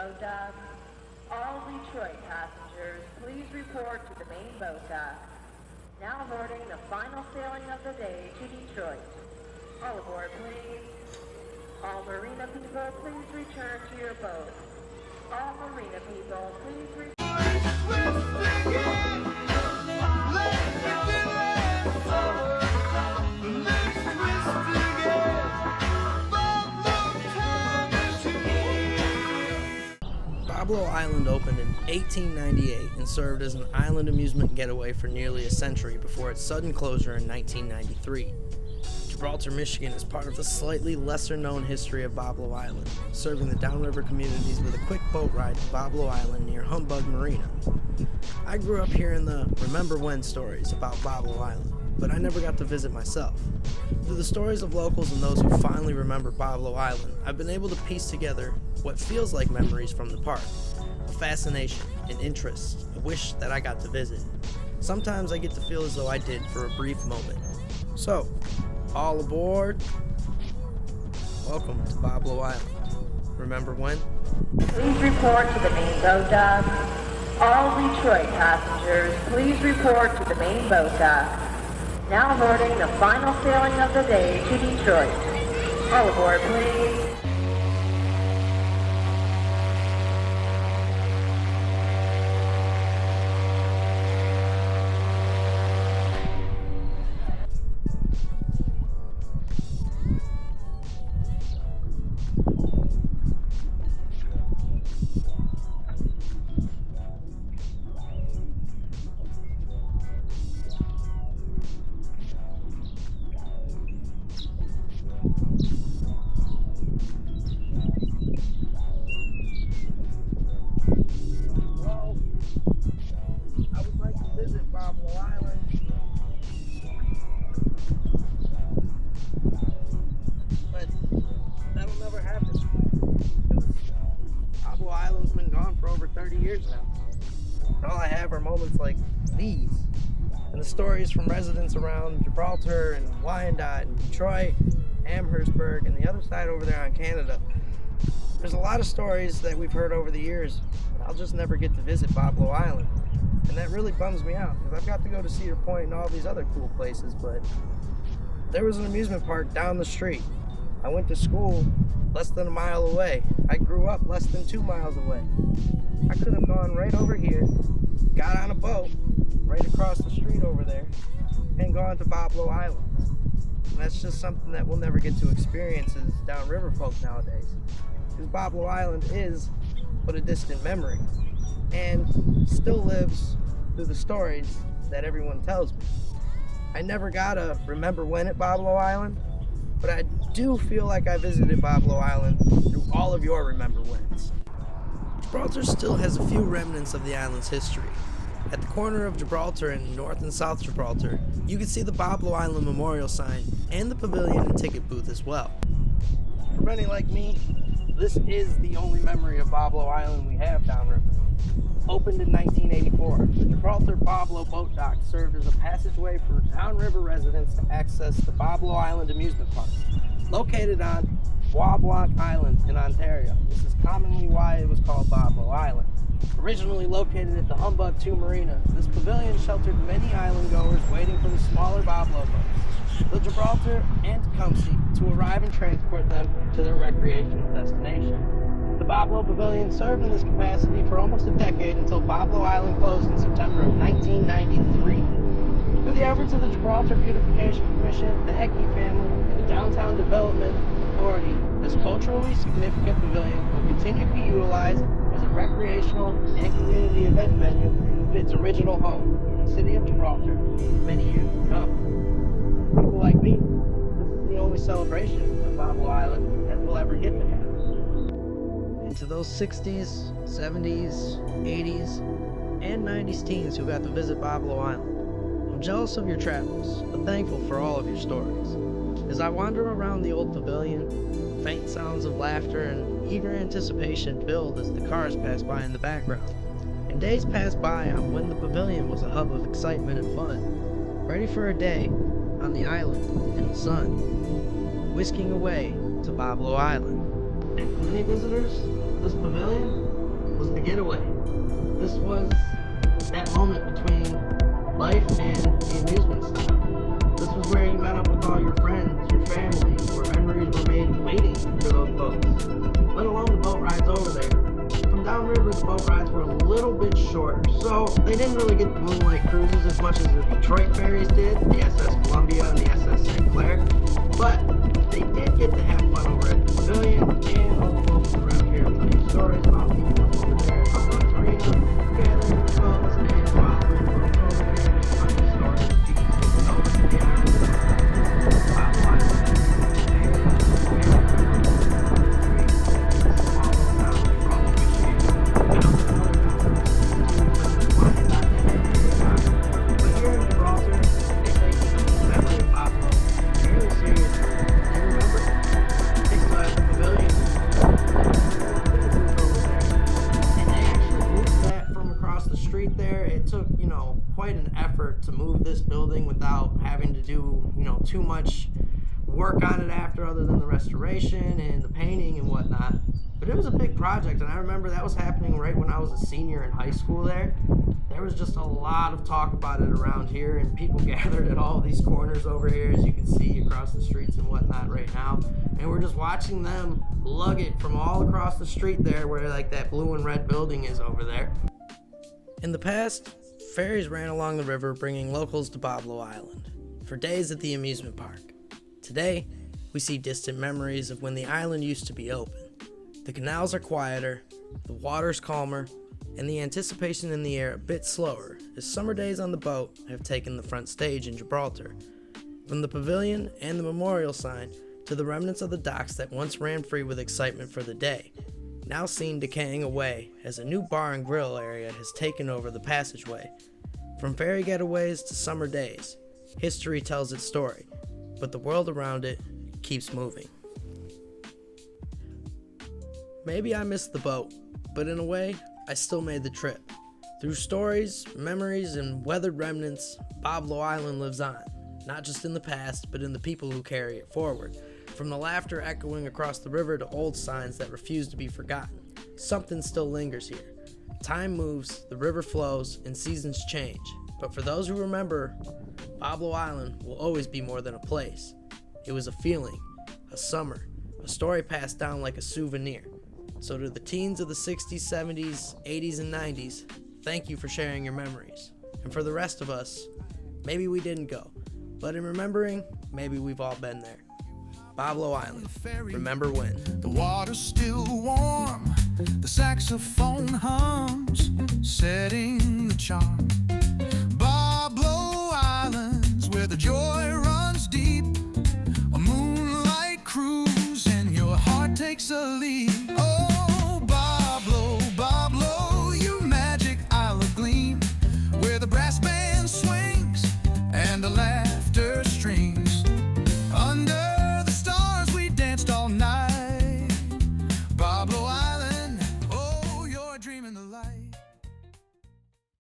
boat dock. All Detroit passengers, please report to the main boat dock. Now boarding the final sailing of the day to Detroit. All aboard, please. All marina people, please return to your boat. All marina people, please return. Boblo Island opened in 1898 and served as an island amusement getaway for nearly a century before its sudden closure in 1993. Gibraltar, Michigan is part of the slightly lesser-known history of Boblo Island, serving the downriver communities with a quick boat ride to Boblo Island near Humbug Marina. I grew up hearing the Remember When stories about Boblo Island, but I never got to visit myself. Through the stories of locals and those who finally remember Boblo Island, I've been able to piece together what feels like memories from the park, a fascination, an interest, a wish that I got to visit. Sometimes I get to feel as though I did for a brief moment. So, all aboard. Welcome to Boblo Island. Remember when? Please report to the main boat dock. All Detroit passengers, please report to the main boat dock. Now boarding the final sailing of the day to Detroit. All aboard, please. I would like to visit Boblo Island, but that'll never happen because Boblo Island's been gone for over 30 years now. And all I have are moments like these and the stories from residents around Gibraltar and Wyandotte and Detroit, Amherstburg, and the other side over there on Canada. There's a lot of stories that we've heard over the years, but I'll just never get to visit Boblo Island. And that really bums me out, because I've got to go to Cedar Point and all these other cool places, but there was an amusement park down the street. I went to school less than a mile away. I grew up less than 2 miles away. I could have gone right over here, got on a boat, right across the street over there, and gone to Boblo Island. And that's just something that we'll never get to experience as downriver folk nowadays. Because Boblo Island is but a distant memory, and still lives through the stories that everyone tells me. I never got a remember when at Boblo Island, but I do feel like I visited Boblo Island through all of your remember whens. Gibraltar still has a few remnants of the island's history. At the corner of Gibraltar and North and South Gibraltar, you can see the Boblo Island memorial sign and the pavilion and ticket booth as well. For many like me, this is the only memory of Boblo Island we have downriver. Opened in 1984, the Gibraltar Boblo Boat Dock served as a passageway for downriver residents to access the Boblo Island amusement park, located on Boblo Island in Ontario. This is commonly why it was called Boblo Island. Originally located at the Humbug 2 Marina, this pavilion sheltered many island goers waiting for the smaller Boblo boats, the Gibraltar and Tecumseh, to arrive and transport them to their recreational destination. The Boblo Pavilion served in this capacity for almost a decade until Boblo Island closed in September of 1993. Through the efforts of the Gibraltar Beautification Commission, the Heckey family, and the Downtown Development Authority, this culturally significant pavilion will continue to be utilized as a recreational and community event venue with its original home, the city of Gibraltar, for many years to come. People like me, this is the only celebration of Boblo Island that we'll ever get to have. And to those 60s, 70s, 80s, and 90s teens who got to visit Boblo Island, I'm jealous of your travels, but thankful for all of your stories. As I wander around the old pavilion, faint sounds of laughter and eager anticipation build as the cars pass by in the background. And days pass by on when the pavilion was a hub of excitement and fun, ready for a day on the island in the sun, whisking away to Boblo Island. Many visitors to this pavilion was the getaway. This was that moment between life and the amusement stop. This was where you met up with all your friends, your family, where memories were made waiting for those boats, let alone the boat rides over there. From downriver, the boat rides were a little bit shorter, so they didn't really get the moonlight cruises as much as the Detroit ferries did, the SS Columbia and the SS St. Clair, but they did get to have fun over at the pavilion and all the folks around here will tell you stories about people over there at the marina, gathering the boats and following the boats over there, just telling stories of people who know that they are Boblo Island. But here in Gibraltar, they take the memory of Boblo really serious. They remember it. They still have the pavilion. And they actually moved that from across the street there. It took, quite an effort to move this building without having to do, too much work on it after, other than the restoration and the painting and whatnot. But it was a big project, and I remember that was happening right when I was a senior in high school there. There was just a lot of talk about it around here, and people gathered at all these corners over here, as you can see across the streets and whatnot right now. And we're just watching them lug it from all across the street there, where like that blue and red building is over there. In the past, ferries ran along the river bringing locals to Boblo Island for days at the amusement park. Today, we see distant memories of when the island used to be open. The canals are quieter, the water's calmer, and the anticipation in the air a bit slower as summer days on the boat have taken the front stage in Gibraltar. From the pavilion and the memorial sign to the remnants of the docks that once ran free with excitement for the day, now seen decaying away as a new bar and grill area has taken over the passageway. From ferry getaways to summer days, history tells its story, but the world around it keeps moving. Maybe I missed the boat, but in a way, I still made the trip. Through stories, memories, and weathered remnants, Boblo Island lives on, not just in the past, but in the people who carry it forward. From the laughter echoing across the river to old signs that refuse to be forgotten, something still lingers here. Time moves, the river flows, and seasons change. But for those who remember, Boblo Island will always be more than a place. It was a feeling, a summer, a story passed down like a souvenir. So to the teens of the 60s, 70s, 80s, and 90s, thank you for sharing your memories. And for the rest of us, maybe we didn't go, but in remembering, maybe we've all been there. Boblo Island, remember when. The water's still warm, the saxophone hums, setting the charm.